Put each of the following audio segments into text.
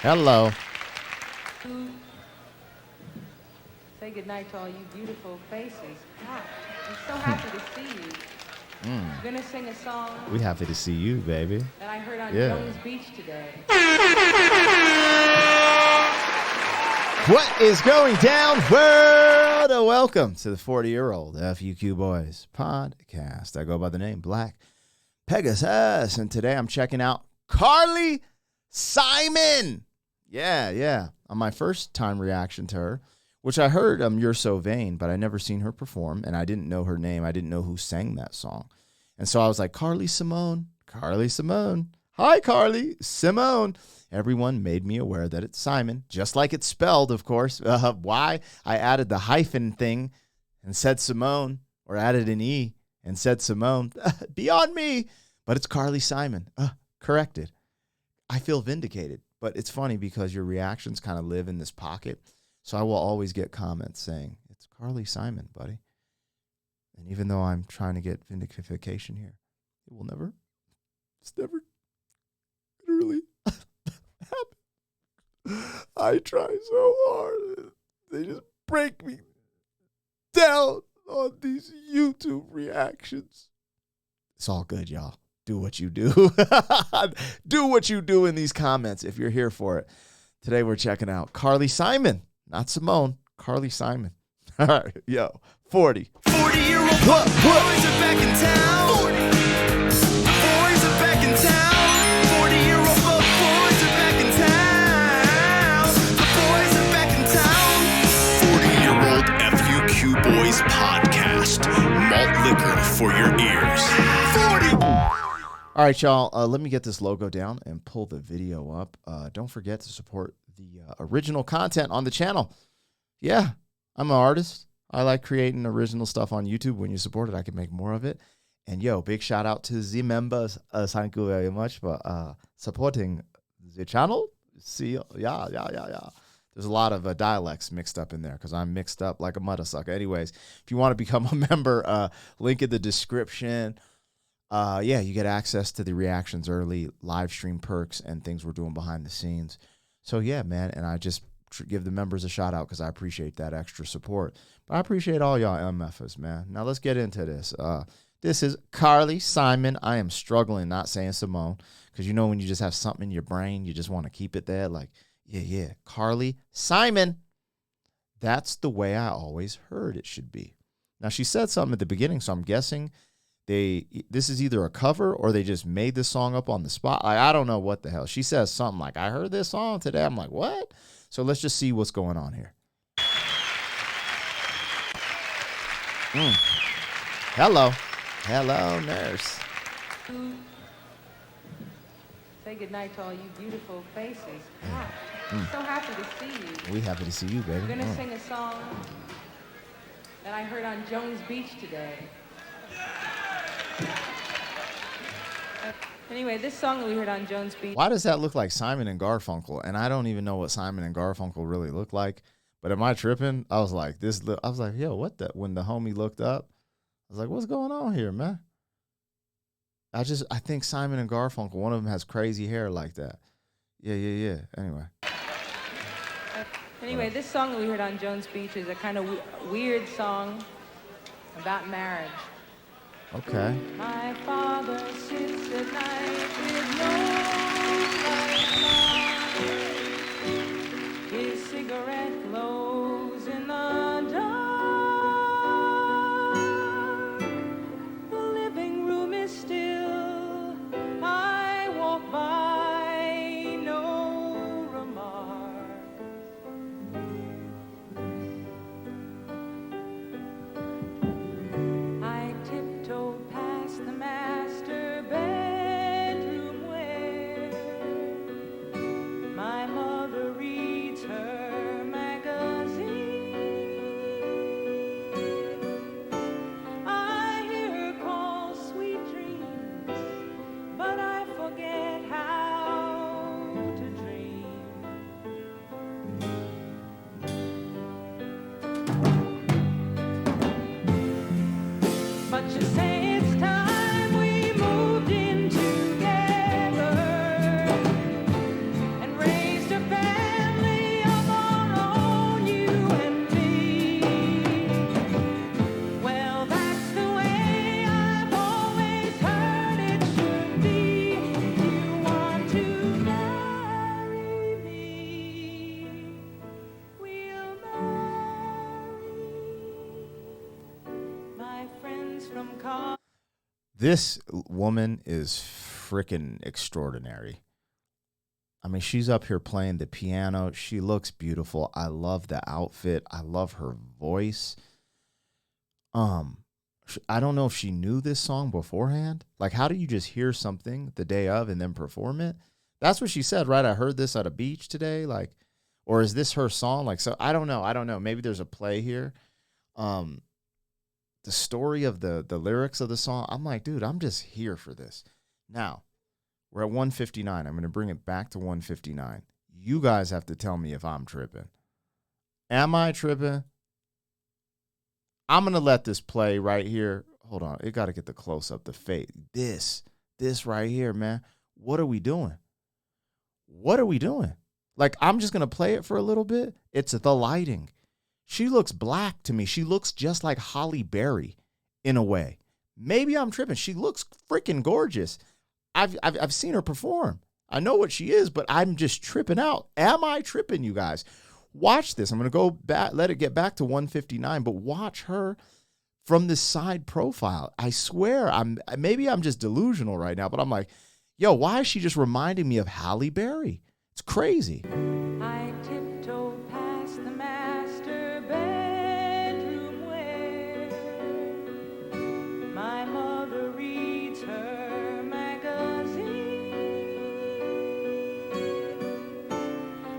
Hello. Say goodnight to all you beautiful faces. God, I'm so happy to see you. I'm gonna sing a song We happy to see you, baby. that I heard on Yeah. Jones Beach today. What is going down, world? Welcome to the 40-year-old FUQ Boys podcast. I go by the name Black Pegasus, and today I'm checking out Carly Simon. Yeah. On my first time reaction to her, which I heard You're So Vain, but I never seen her perform, and I didn't know her name. I didn't know who sang that song. And so I was like, Carly Simone. Hi, Carly Simone. Everyone made me aware that it's Simon, just like it's spelled, of course. Why? I added the hyphen thing and said Simone, or added an E and said Simone. Beyond me. But it's Carly Simon. Corrected. I feel vindicated. But it's funny because your reactions kind of live in this pocket. So I will always get comments saying, it's Carly Simon, buddy. And even though I'm trying to get vindication here, it's never really happen. I try so hard. They just break me down on these YouTube reactions. It's all good, y'all. Do what you do. Do what you do in these comments if you're here for it. Today we're checking out Carly Simon. Not Simone, Carly Simon. All right, yo, 40. 40-year-old boys are back in town. 40. The boys are back in town. 40-year-old boys are back in town. The boys are back in town. 40-year-old FUQ Boys podcast. Malt liquor for your ears. 40. All right, y'all, let me get this logo down and pull the video up. Don't forget to support the original content on the channel. Yeah, I'm an artist. I like creating original stuff on YouTube. When you support it, I can make more of it. And yo, big shout out to the members. Thank you very much for supporting the channel. See, yeah. There's a lot of dialects mixed up in there because I'm mixed up like a mother sucker. Anyways, if you want to become a member, link in the description. You get access to the reactions early, live stream perks, and things we're doing behind the scenes. So, yeah, man, and I just give the members a shout out because I appreciate that extra support. But I appreciate all y'all MFers, man. Now, let's get into this. This is Carly Simon. I am struggling not saying Simone because, you know, when you just have something in your brain, you just want to keep it there. Like, yeah, Carly Simon. That's the way I always heard it should be. Now, she said something at the beginning, so I'm guessing this is either a cover or they just made this song up on the spot. Like, I don't know what the hell. She says something like, I heard this song today. I'm like, what? So let's just see what's going on here. Hello, nurse. Say goodnight to all you beautiful faces. God, I'm so happy to see you. We happy to see you, baby. I'm gonna sing a song that I heard on Jones Beach today. Anyway, this song that we heard on Jones Beach. Why does that look like Simon and Garfunkel? And I don't even know what Simon and Garfunkel really look like. But am I tripping? I was like, yo, what the? When the homie looked up, I was like, what's going on here, man? I think Simon and Garfunkel, one of them has crazy hair like that. Yeah. Anyway, this song that we heard on Jones Beach is a kind of weird song about marriage. Okay. My father sits at night with no light on. His cigarette glows in the dark. The living room is still. I walk by, no remark. I tiptoe past the master bed. This woman is freaking extraordinary. I mean, she's up here playing the piano. She looks beautiful. I love the outfit. I love her voice. I don't know if she knew this song beforehand. Like, how do you just hear something the day of and then perform it? That's what she said, right? I heard this at a beach today. Like, or is this her song? Like, so I don't know. I don't know. Maybe there's a play here. The story of the lyrics of the song, I'm like, dude, I'm just here for this. Now, we're at 159. I'm going to bring it back to 159. You guys have to tell me if I'm tripping. Am I tripping? I'm going to let this play right here. Hold on. It got to get the close up, the fade. This right here, man. What are we doing? What are we doing? Like, I'm just going to play it for a little bit. It's the lighting. She looks black to me. She looks just like Halle Berry in a way. Maybe I'm tripping. She looks freaking gorgeous. I've seen her perform. I know what she is, but I'm just tripping out. Am I tripping, you guys? Watch this. I'm going to go back, let it get back to 159, but watch her from this side profile. I swear, maybe I'm just delusional right now, but I'm like, yo, why is she just reminding me of Halle Berry? It's crazy. I tiptoe past the master bedroom where my mother reads her magazine.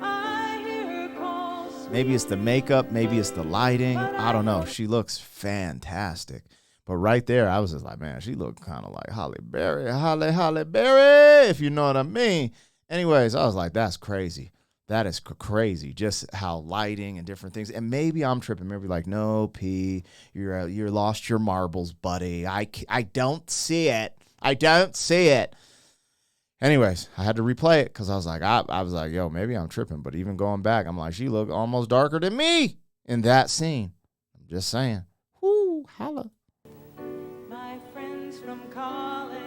I hear her call. Maybe it's the makeup, maybe it's the lighting. I don't know. She looks fantastic. But right there, I was just like, man, she looked kind of like Halle Berry, Halle Berry, if you know what I mean. Anyways, I was like, that's crazy. That is crazy. Just how lighting and different things. And maybe I'm tripping. Maybe like, no, P, you're lost your marbles, buddy. I don't see it. I don't see it. Anyways, I had to replay it because I was like, I was like, yo, maybe I'm tripping. But even going back, I'm like, she looked almost darker than me in that scene. I'm just saying. Whoo, holla. My friends from college,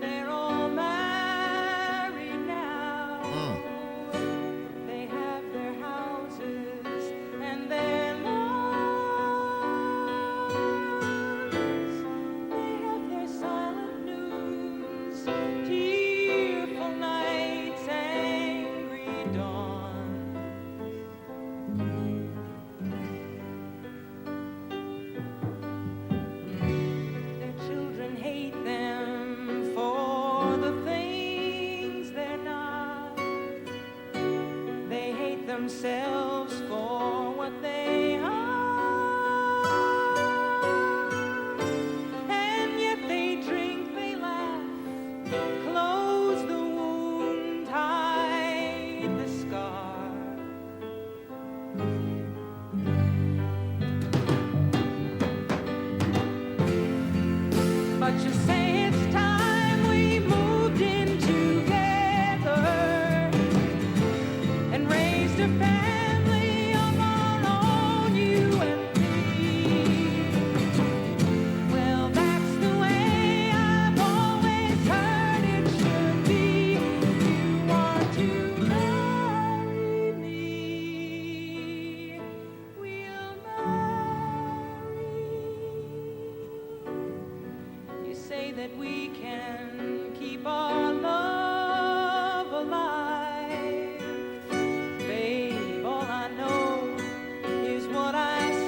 they're all married now. They have their houses and their lawns. They have their silent news, tearful nights, angry dawns. Their children hate them for the things they're not. They hate themselves for what they are. And yet they drink, they laugh, close the wound, hide the scar. But you say it's time we moved in together and raised a family of our own, you and me. Well, that's the way I've always heard it should be. You want to marry me, we'll marry. You say that we can keep our love alive. Babe, all I know is what I see.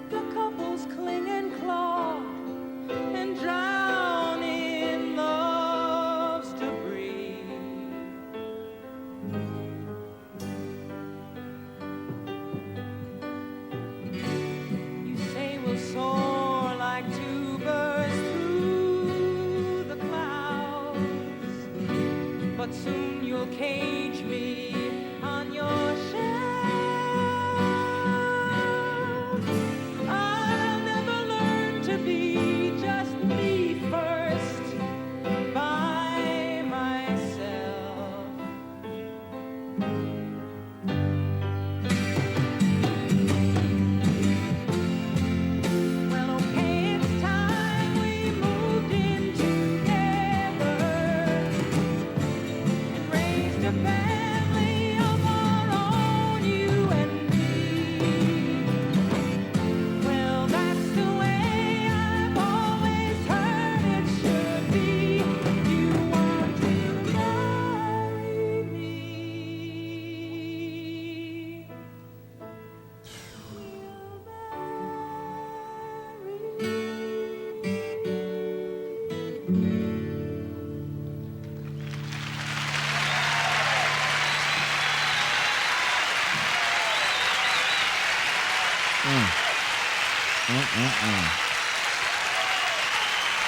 The couples cling and claw and drown in love's debris. You say we'll soar like two birds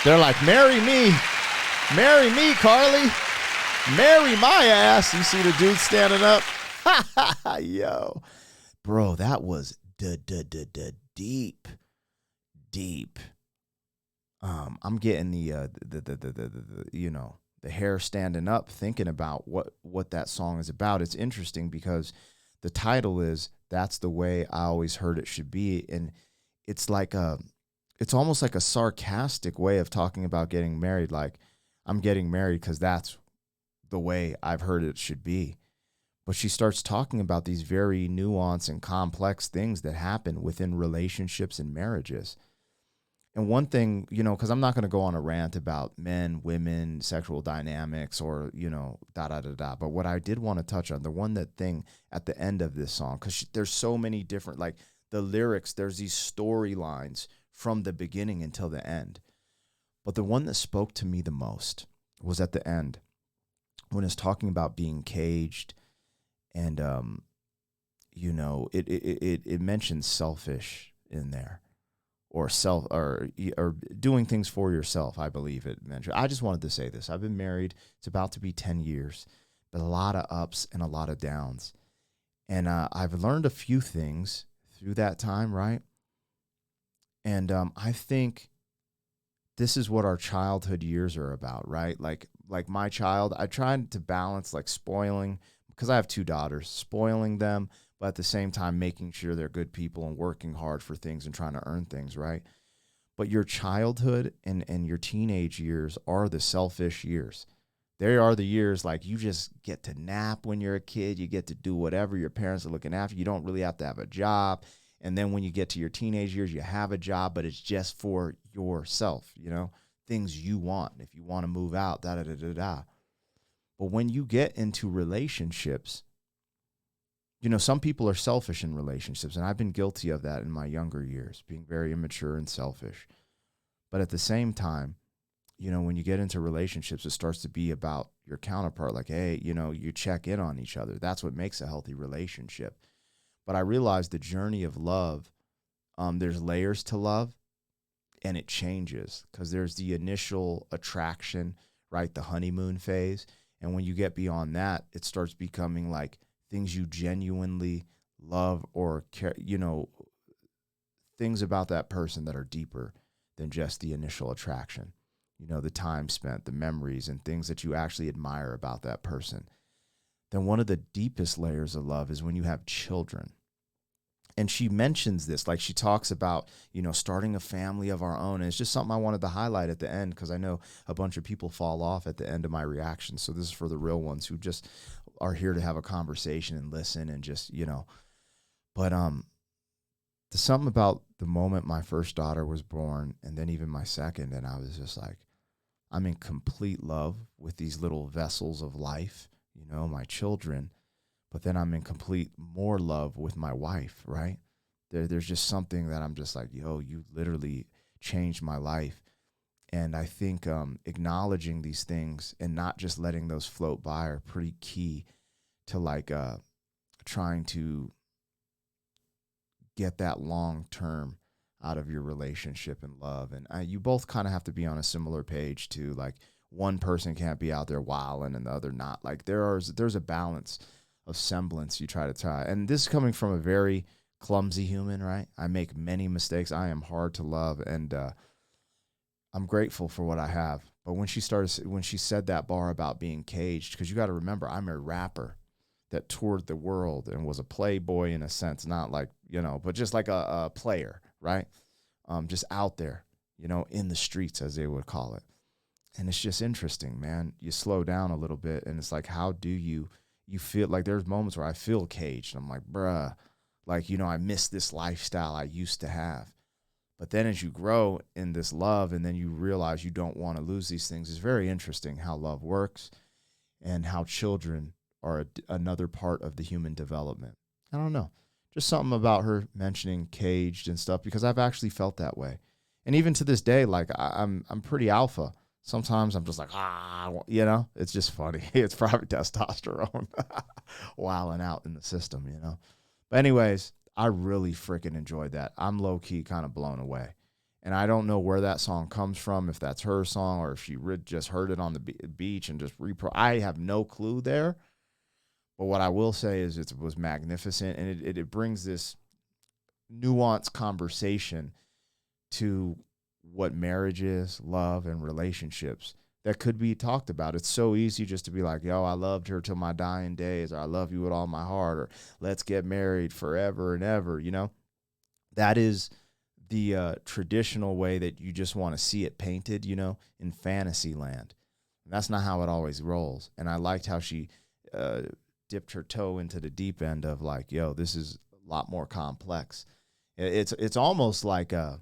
They're like, marry me, Carly, marry my ass. You see the dude standing up? Yo, bro, that was deep. I'm getting the you know, the hair standing up thinking about what that song is about. It's interesting because the title is "That's the Way I Always Heard It Should Be," and it's like it's almost like a sarcastic way of talking about getting married. Like, I'm getting married because that's the way I've heard it should be. But she starts talking about these very nuanced and complex things that happen within relationships and marriages. And one thing, you know, because I'm not going to go on a rant about men, women, sexual dynamics, or, you know, da da da da. But what I did want to touch on, the one that thing at the end of this song, because there's so many different, like the lyrics, there's these storylines from the beginning until the end. But the one that spoke to me the most was at the end when it's talking about being caged, and you know, it mentions selfish in there. Or doing things for yourself, I believe it mentioned. I just wanted to say this. I've been married. It's about to be 10 years, but a lot of ups and a lot of downs. And I've learned a few things through that time, right? And I think this is what our childhood years are about, right? Like my child, I tried to balance like spoiling, because I have 2 daughters, spoiling them, but at the same time making sure they're good people and working hard for things and trying to earn things, right? But your childhood and your teenage years are the selfish years. They are the years like you just get to nap when you're a kid. You get to do whatever your parents are looking after. You don't really have to have a job. And then when you get to your teenage years, you have a job, but it's just for yourself, you know, things you want. If you want to move out, da da da da da. But when you get into relationships, you know, some people are selfish in relationships, and I've been guilty of that in my younger years, being very immature and selfish. But at the same time, you know, when you get into relationships, it starts to be about your counterpart. Like, hey, you know, you check in on each other. That's what makes a healthy relationship. But I realized the journey of love, there's layers to love, and it changes because there's the initial attraction, right? The honeymoon phase. And when you get beyond that, it starts becoming like things you genuinely love, or care, you know, things about that person that are deeper than just the initial attraction. You know, the time spent, the memories, and things that you actually admire about that person. Then one of the deepest layers of love is when you have children. And she mentions this, like she talks about, you know, starting a family of our own. And it's just something I wanted to highlight at the end, because I know a bunch of people fall off at the end of my reaction. So this is for the real ones who just are here to have a conversation and listen and just, you know. But there's something about the moment my first daughter was born, and then even my second, and I was just like, I'm in complete love with these little vessels of life, you know, my children. But then I'm in complete more love with my wife, right? There's just something that I'm just like, yo, you literally changed my life. And I think acknowledging these things and not just letting those float by are pretty key to like trying to get that long term out of your relationship and love. And you both kind of have to be on a similar page too. Like, one person can't be out there wilding and the other not. Like, there's a balance of semblance you try to tie. And this is coming from a very clumsy human, right? I make many mistakes. I am hard to love, and I'm grateful for what I have. But when she said that bar about being caged, because you got to remember, I'm a rapper that toured the world and was a playboy in a sense, not like, you know, but just like a player, right? Just out there, you know, in the streets, as they would call it. And it's just interesting, man. You slow down a little bit, and it's like, how do you feel? Like, there's moments where I feel caged. I'm like, bruh, like, you know, I miss this lifestyle I used to have. But then as you grow in this love, and then you realize you don't want to lose these things, it's very interesting how love works and how children are another part of the human development. I don't know. Just something about her mentioning caged and stuff, because I've actually felt that way. And even to this day, like, I'm pretty alpha. Sometimes I'm just like, you know, it's just funny. It's probably testosterone wilding out in the system, you know. But anyways, I really freaking enjoyed that. I'm low-key kind of blown away. And I don't know where that song comes from, if that's her song or if she just heard it on the beach and just I have no clue there. But what I will say is it was magnificent, and it brings this nuanced conversation to what marriage is, love, and relationships that could be talked about. It's so easy just to be like, yo, I loved her till my dying days, or I love you with all my heart, or let's get married forever and ever, you know? That is the traditional way that you just want to see it painted, you know, in fantasy land. And that's not how it always rolls. And I liked how she dipped her toe into the deep end of like, yo, this is a lot more complex. It's almost like a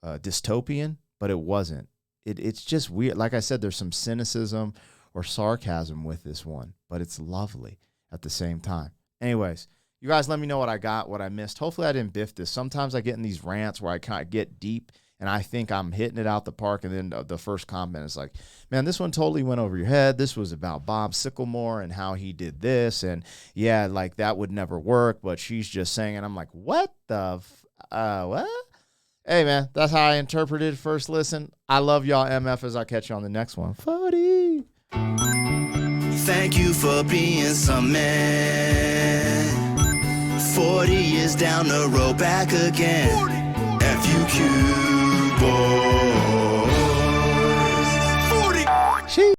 dystopian, but it wasn't. It's just weird. Like I said, there's some cynicism or sarcasm with this one, but it's lovely at the same time. Anyways, you guys let me know what I got, what I missed. Hopefully I didn't biff this. Sometimes I get in these rants where I kind of get deep and I think I'm hitting it out the park, and then the first comment is like, man, this one totally went over your head. This was about Bob Sycamore and how he did this, and yeah, like that would never work, but she's just saying it. I'm like, what the what? Hey, man, that's how I interpreted first listen. I love y'all, MF, as I catch you on the next one. 40. Thank you for being some man. 40 years down the road, back again. FUQ boys. 40. She.